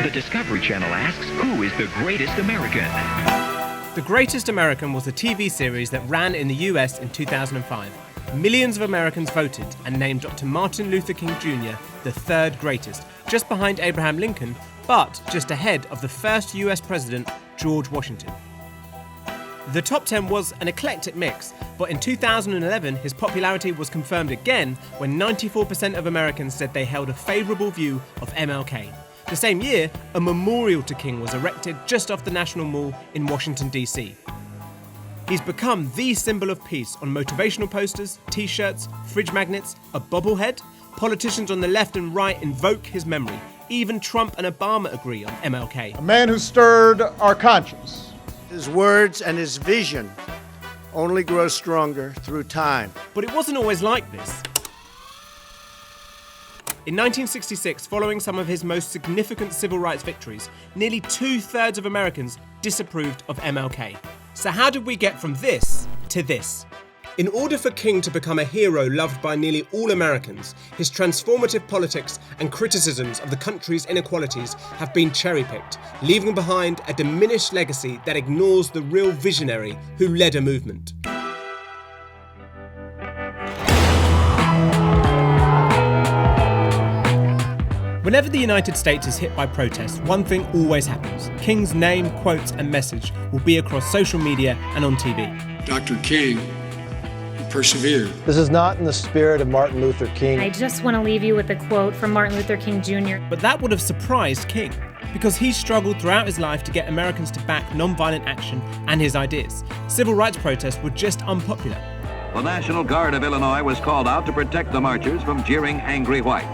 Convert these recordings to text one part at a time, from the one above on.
The Discovery Channel asks, who is the greatest American? The Greatest American was a TV series that ran in the US in 2005. Millions of Americans voted and named Dr. Martin Luther King Jr. the third greatest, just behind Abraham Lincoln, but just ahead of the first US president, George Washington. The top 10 was an eclectic mix, but in 2011 his popularity was confirmed again when 94% of Americans said they held a favourable view of MLK. The same year, a memorial to King was erected just off the National Mall in Washington, D.C. He's become the symbol of peace on motivational posters, t-shirts, fridge magnets, a bobblehead. Politicians on the left and right invoke his memory. Even Trump and Obama agree on MLK. A man who stirred our conscience. His words and his vision only grow stronger through time. But it wasn't always like this. In 1966, following some of his most significant civil rights victories, nearly 2/3 of Americans disapproved of MLK. So how did we get from this to this? In order for King to become a hero loved by nearly all Americans, his transformative politics and criticisms of the country's inequalities have been cherry-picked, leaving behind a diminished legacy that ignores the real visionary who led a movement. Whenever the United States is hit by protests, one thing always happens. King's name, quotes and message will be across social media and on TV. Dr. King persevered. This is not in the spirit of Martin Luther King. I just want to leave you with a quote from Martin Luther King Jr. But that would have surprised King, because he struggled throughout his life to get Americans to back non-violent action and his ideas. Civil rights protests were just unpopular. The National Guard of Illinois was called out to protect the marchers from jeering angry whites.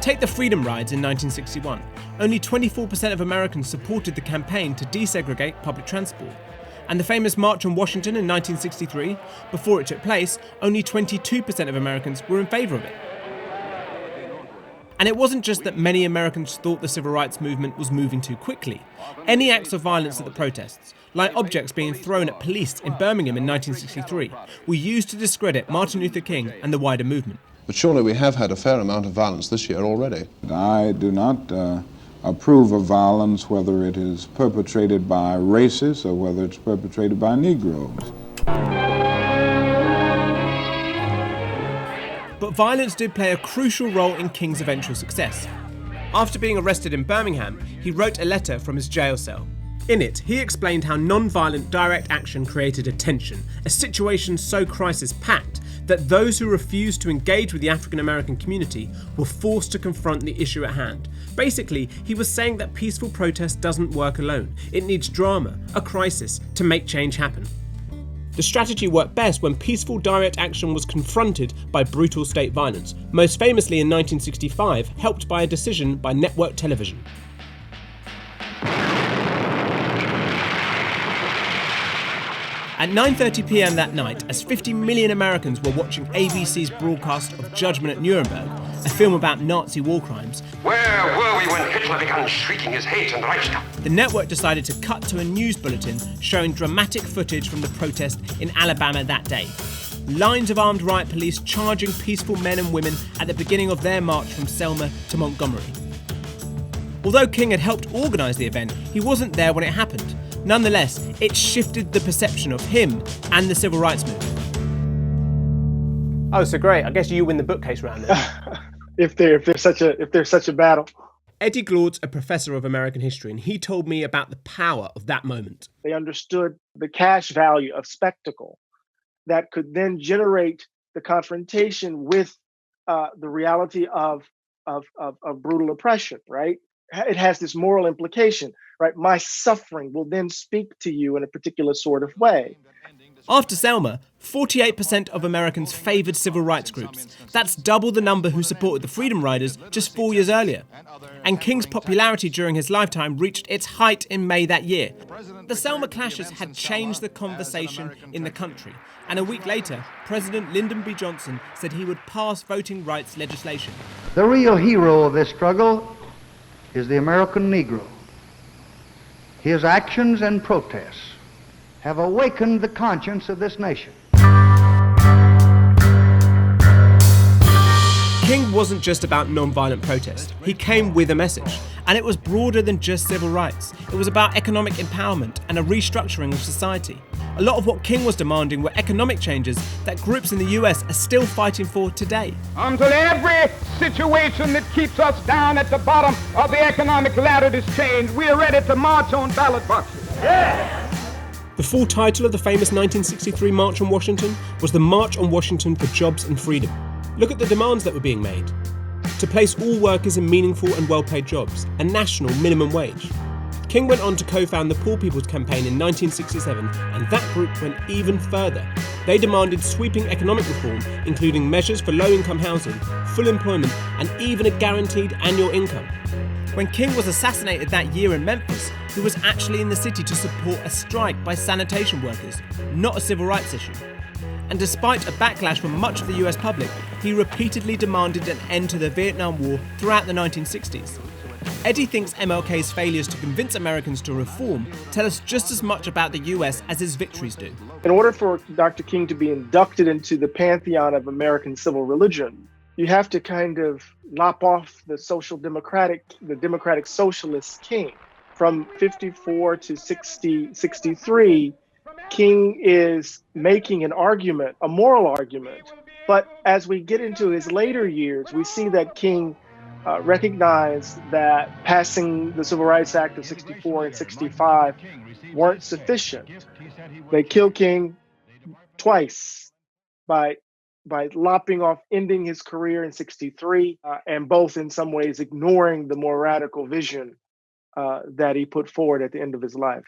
Take the Freedom Rides in 1961. Only 24% of Americans supported the campaign to desegregate public transport. And the famous March on Washington in 1963, before it took place, only 22% of Americans were in favour of it. And it wasn't just that many Americans thought the civil rights movement was moving too quickly. Any acts of violence at the protests, like objects being thrown at police in Birmingham in 1963, were used to discredit Martin Luther King and the wider movement. But surely we have had a fair amount of violence this year already. I do not approve of violence, whether it is perpetrated by racists or whether it's perpetrated by Negroes. But violence did play a crucial role in King's eventual success. After being arrested in Birmingham, he wrote a letter from his jail cell. In it, he explained how non-violent direct action created a tension, a situation so crisis-packed that those who refused to engage with the African American community were forced to confront the issue at hand. Basically, he was saying that peaceful protest doesn't work alone. It needs drama, a crisis, to make change happen. The strategy worked best when peaceful direct action was confronted by brutal state violence, most famously in 1965, helped by a decision by network television. At 9:30 p.m. that night, as 50 million Americans were watching ABC's broadcast of Judgment at Nuremberg, a film about Nazi war crimes, where were we when Hitler began shrieking his hate and Reichstag? The network decided to cut to a news bulletin showing dramatic footage from the protest in Alabama that day. Lines of armed riot police charging peaceful men and women at the beginning of their march from Selma to Montgomery. Although King had helped organise the event, he wasn't there when it happened. Nonetheless, it shifted the perception of him and the civil rights movement. Oh, so great. I guess you win the bookcase round then. if there's such a battle. Eddie Glaude's a professor of American history, and he told me about the power of that moment. They understood the cash value of spectacle that could then generate the confrontation with the reality of brutal oppression, right? It has this moral implication, right? My suffering will then speak to you in a particular sort of way. After Selma, 48% of Americans favoured civil rights groups. That's double the number who supported the Freedom Riders just 4 years earlier. And King's popularity during his lifetime reached its height in May that year. The Selma clashes had changed the conversation in the country. And a week later, President Lyndon B. Johnson said he would pass voting rights legislation. The real hero of this struggle is the American Negro. His actions and protests have awakened the conscience of this nation. King wasn't just about non-violent protest. He came with a message. And it was broader than just civil rights. It was about economic empowerment and a restructuring of society. A lot of what King was demanding were economic changes that groups in the US are still fighting for today. Until every situation that keeps us down at the bottom of the economic ladder is changed, we are ready to march on ballot boxes. Yeah. The full title of the famous 1963 March on Washington was the March on Washington for Jobs and Freedom. Look at the demands that were being made. To place all workers in meaningful and well-paid jobs, a national minimum wage. King went on to co-found the Poor People's Campaign in 1967, and that group went even further. They demanded sweeping economic reform, including measures for low-income housing, full employment, and even a guaranteed annual income. When King was assassinated that year in Memphis, he was actually in the city to support a strike by sanitation workers, not a civil rights issue. And despite a backlash from much of the US public, he repeatedly demanded an end to the Vietnam War throughout the 1960s. Eddie thinks MLK's failures to convince Americans to reform tell us just as much about the US as his victories do. In order for Dr. King to be inducted into the pantheon of American civil religion, you have to kind of lop off the democratic socialist King. From 54 to 63, King is making an argument, a moral argument. But as we get into his later years, we see that King recognized that passing the Civil Rights Act of 64 and 65 weren't sufficient. They killed King twice by lopping off, ending his career in 63, and both in some ways ignoring the more radical vision that he put forward at the end of his life.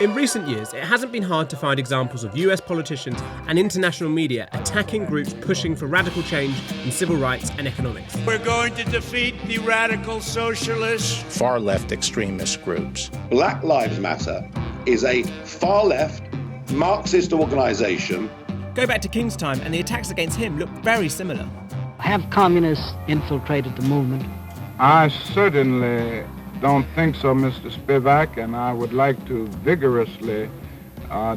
In recent years, it hasn't been hard to find examples of US politicians and international media attacking groups pushing for radical change in civil rights and economics. We're going to defeat the radical socialists, far-left extremist groups. Black Lives Matter is a far-left Marxist organization. Go back to King's time and the attacks against him look very similar. Have communists infiltrated the movement? I certainly don't think so, Mr. Spivak, and I would like to vigorously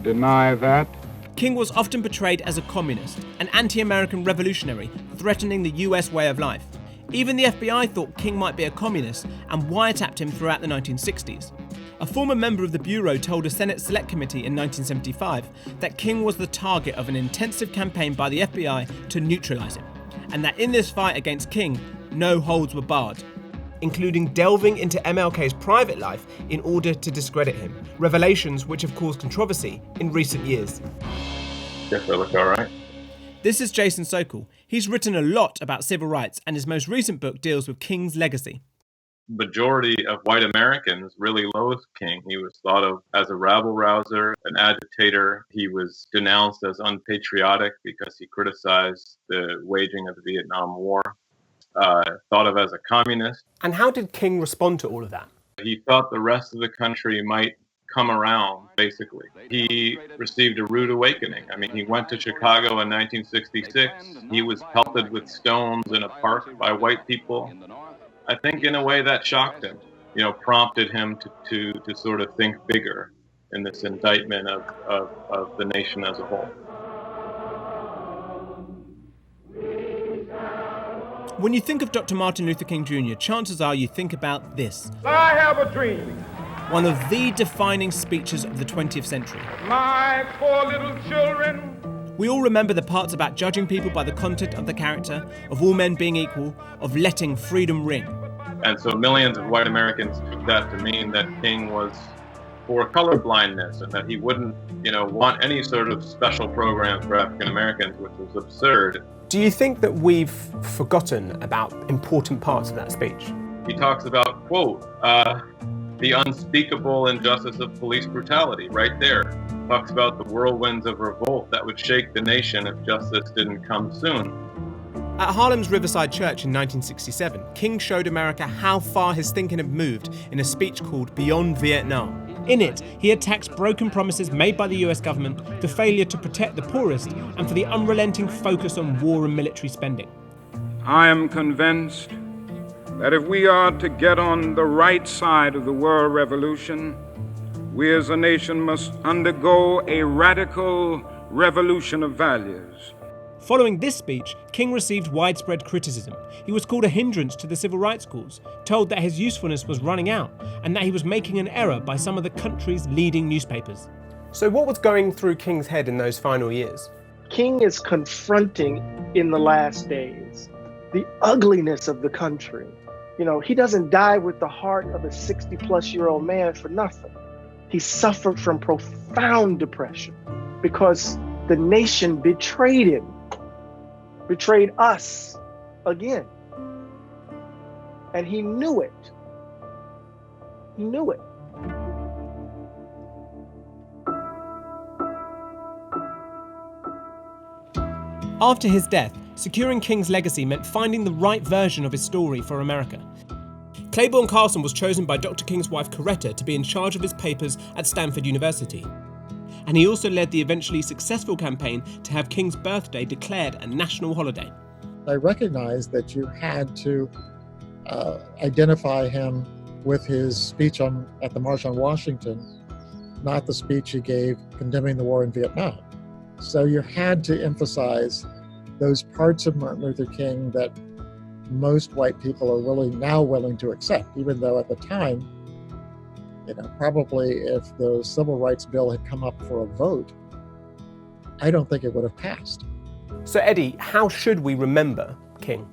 deny that. King was often portrayed as a communist, an anti-American revolutionary threatening the US way of life. Even the FBI thought King might be a communist and wiretapped him throughout the 1960s. A former member of the Bureau told a Senate Select Committee in 1975 that King was the target of an intensive campaign by the FBI to neutralize him, and that in this fight against King, no holds were barred, including delving into MLK's private life in order to discredit him, revelations which have caused controversy in recent years. Guess I look all right. This is Jason Sokol. He's written a lot about civil rights, and his most recent book deals with King's legacy. Majority of white Americans really loathed King. He was thought of as a rabble-rouser, an agitator. He was denounced as unpatriotic because he criticized the waging of the Vietnam War. Thought of as a communist. And how did King respond to all of that? He thought the rest of the country might come around, basically. He received a rude awakening. I mean, he went to Chicago in 1966. He was pelted with stones in a park by white people. I think in a way that shocked him, prompted him to sort of think bigger in this indictment of the nation as a whole. When you think of Dr. Martin Luther King Jr., chances are you think about this. I have a dream. One of the defining speeches of the 20th century. My 4 little children. We all remember the parts about judging people by the content of the character, of all men being equal, of letting freedom ring. And so millions of white Americans took that to mean that King was for colorblindness and that he wouldn't, want any sort of special program for African Americans, which was absurd. Do you think that we've forgotten about important parts of that speech? He talks about, quote, the unspeakable injustice of police brutality, right there. Talks about the whirlwinds of revolt that would shake the nation if justice didn't come soon. At Harlem's Riverside Church in 1967, King showed America how far his thinking had moved in a speech called Beyond Vietnam. In it, he attacks broken promises made by the US government, the failure to protect the poorest, and for the unrelenting focus on war and military spending. I am convinced that if we are to get on the right side of the world revolution, we as a nation must undergo a radical revolution of values. Following this speech, King received widespread criticism. He was called a hindrance to the civil rights cause, told that his usefulness was running out, and that he was making an error by some of the country's leading newspapers. So what was going through King's head in those final years? King is confronting in the last days the ugliness of the country. You know, he doesn't die with the heart of a 60-plus-year-old man for nothing. He suffered from profound depression because the nation betrayed him, betrayed us again. And he knew it. He knew it. After his death, securing King's legacy meant finding the right version of his story for America. Claiborne Carlson was chosen by Dr. King's wife Coretta to be in charge of his papers at Stanford University. And he also led the eventually successful campaign to have King's birthday declared a national holiday. I recognized that you had to identify him with his speech at the March on Washington, not the speech he gave condemning the war in Vietnam. So you had to emphasize those parts of Martin Luther King that most white people are now willing to accept, even though at the time, probably if the Civil Rights Bill had come up for a vote, I don't think it would have passed. So Eddie, how should we remember King?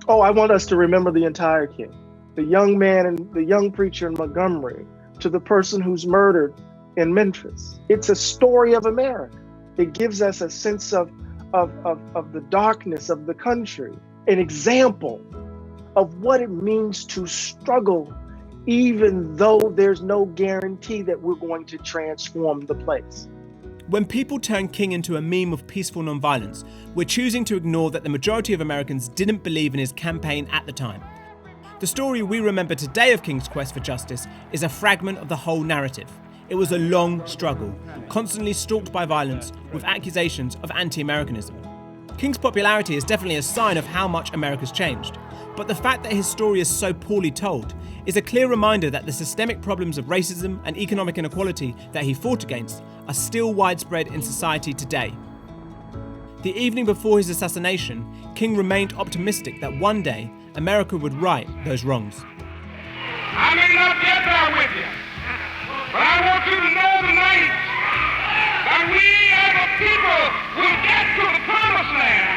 Oh, I want us to remember the entire King. The young man and the young preacher in Montgomery, to the person who's murdered in Memphis. It's a story of America. It gives us a sense of the darkness of the country, an example of what it means to struggle, even though there's no guarantee that we're going to transform the place. When people turn King into a meme of peaceful nonviolence, we're choosing to ignore that the majority of Americans didn't believe in his campaign at the time. The story we remember today of King's quest for justice is a fragment of the whole narrative. It was a long struggle, constantly stalked by violence, with accusations of anti-Americanism. King's popularity is definitely a sign of how much America's changed, but the fact that his story is so poorly told is a clear reminder that the systemic problems of racism and economic inequality that he fought against are still widespread in society today. The evening before his assassination, King remained optimistic that one day America would right those wrongs. I may not get there with you, but I want you to know tonight that we as a people will get to the promised land.